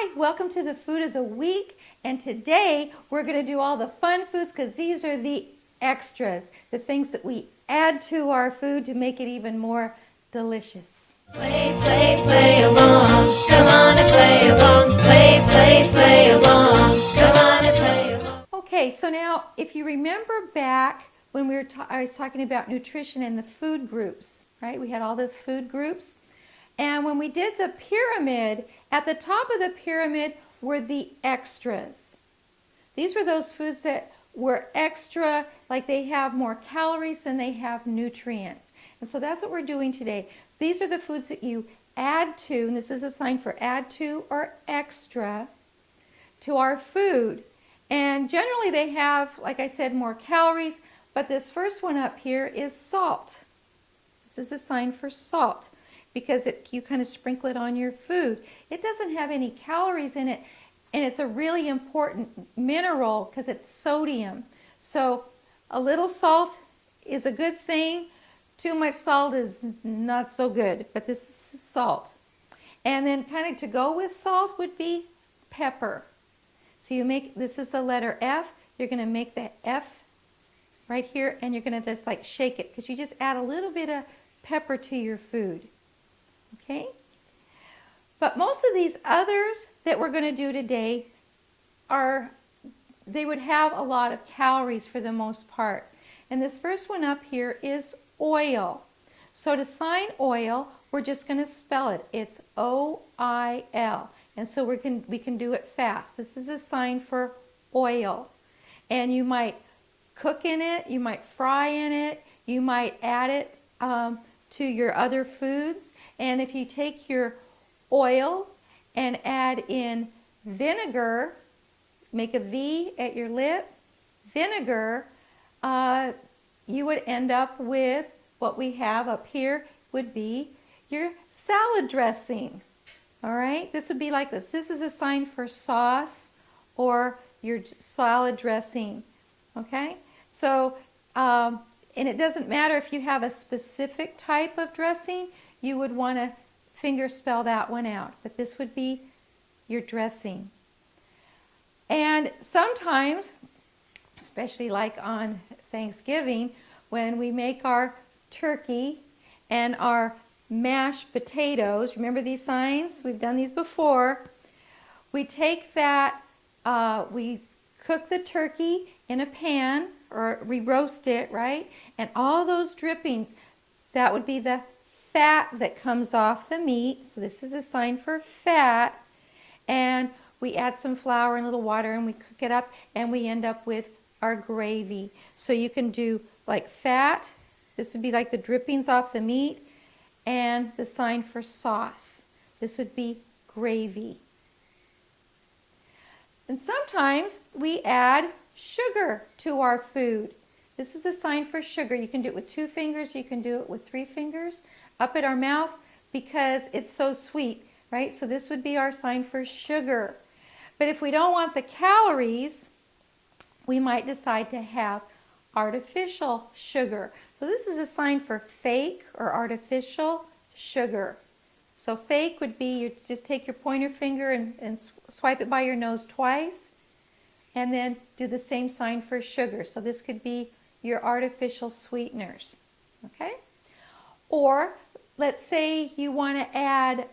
Hi, welcome to the Food of the Week, and today we're going to do all the fun foods because these are the extras, the things that we add to our food to make it even more delicious. Play, play, play along, come on and play along, play, play, play along, come on and play along. Okay, so now if you remember back when I was talking about nutrition and the food groups, right? We had all the food groups. And when we did the pyramid, at the top of the pyramid were the extras. These were those foods that were extra, like they have more calories than they have nutrients. And so that's what we're doing today. These are the foods that you add to, and this is a sign for add to or extra, to our food. And generally they have, like I said, more calories, but this first one up here is salt. This is a sign for salt, because you kind of sprinkle it on your food. It doesn't have any calories in it, and it's a really important mineral because it's sodium. So a little salt is a good thing. Too much salt is not so good, but this is salt. And then kind of to go with salt would be pepper. So you make, this is the letter F, you're going to make the F right here, and you're going to just like shake it, because you just add a little bit of pepper to your food. Okay? But most of these others that we're going to do today they would have a lot of calories for the most part. And this first one up here is oil. So to sign oil, we're just going to spell it. It's O-I-L. And so we can do it fast. This is a sign for oil. And you might cook in it, you might fry in it, you might add it to your other foods. And if you take your oil and add in vinegar, make a V at your lip, vinegar, you would end up with what we have up here would be your salad dressing. All right, this would be like this. This is a sign for sauce or your salad dressing. Okay, so and it doesn't matter if you have a specific type of dressing, you would want to finger spell that one out. But this would be your dressing. And sometimes, especially like on Thanksgiving, when we make our turkey and our mashed potatoes, remember these signs? We've done these before. We take that, we cook the turkey in a pan, or we roast it, right? And all those drippings, that would be the fat that comes off the meat. So this is a sign for fat. And we add some flour and a little water and we cook it up, and we end up with our gravy. So you can do like fat. This would be like the drippings off the meat. And the sign for sauce. This would be gravy. And sometimes we add sugar to our food. This is a sign for sugar. You can do it with 2 fingers, you can do it with 3 fingers, up at our mouth, because it's so sweet, right? So this would be our sign for sugar. But if we don't want the calories, we might decide to have artificial sugar. So this is a sign for fake or artificial sugar. So fake would be, you just take your pointer finger and swipe it by your nose twice, and then do the same sign for sugar. So this could be your artificial sweeteners, okay? Or let's say you want to add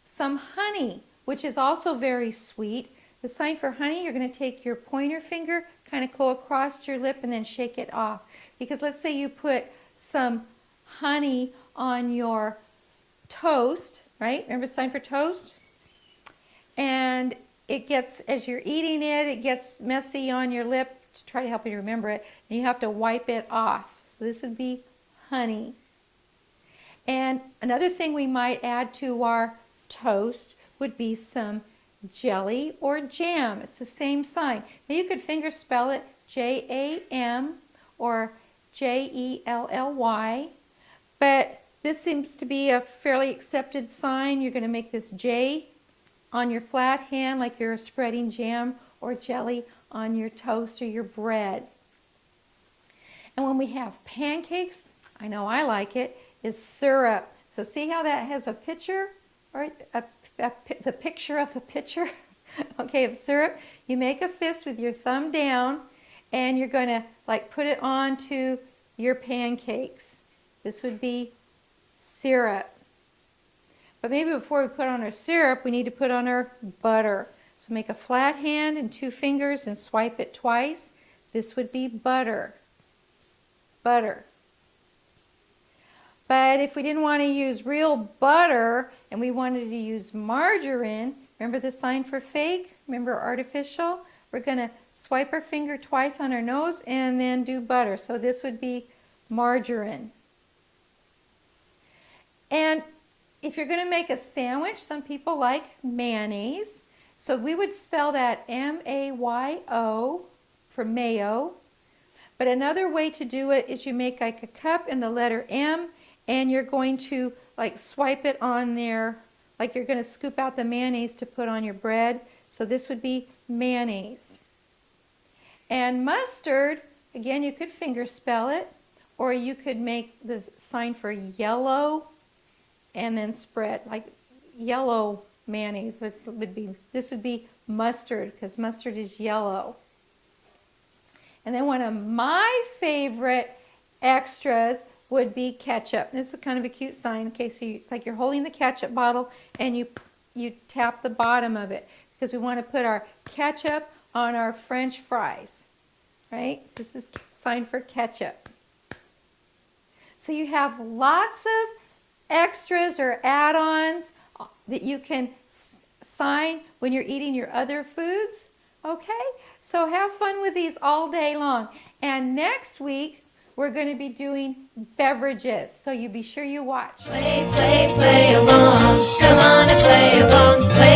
some honey, which is also very sweet. The sign for honey, you're going to take your pointer finger, kind of go across your lip, and then shake it off. Because let's say you put some honey on your toast, right? Remember the sign for toast? And it gets, as you're eating it, it gets messy on your lip, to try to help you remember it, and you have to wipe it off. So this would be honey. And another thing we might add to our toast would be some jelly or jam. It's the same sign. Now you could finger spell it J-A-M or J-E-L-L-Y, but this seems to be a fairly accepted sign. You're going to make this J on your flat hand like you're spreading jam or jelly on your toast or your bread. And when we have pancakes, I know I like it, is syrup. So see how that has a picture, right? A the picture of the pitcher, okay, of syrup. You make a fist with your thumb down, and you're going to like put it onto your pancakes. This would be syrup. But maybe before we put on our syrup, we need to put on our butter. So make a flat hand and 2 fingers and swipe it twice. This would be butter. Butter. But if we didn't want to use real butter and we wanted to use margarine, remember the sign for fake? Remember artificial? We're going to swipe our finger twice on our nose and then do butter. So this would be margarine. And if you're going to make a sandwich, some people like mayonnaise. So we would spell that M-A-Y-O for mayo. But another way to do it is you make like a cup and the letter M, and you're going to like swipe it on there, like you're going to scoop out the mayonnaise to put on your bread. So this would be mayonnaise. And mustard, again, you could finger spell it, or you could make the sign for yellow and then spread, like yellow mayonnaise. This would be mustard, because mustard is yellow. And then one of my favorite extras would be ketchup. This is kind of a cute sign. Okay, so it's like you're holding the ketchup bottle and you tap the bottom of it, because we want to put our ketchup on our French fries, right? This is sign for ketchup. So you have lots of extras or add-ons that you can sign when you're eating your other foods. Okay, so have fun with these all day long. And next week we're going to be doing beverages, so you be sure you watch. Play, play, play along. Come on and play along. Play,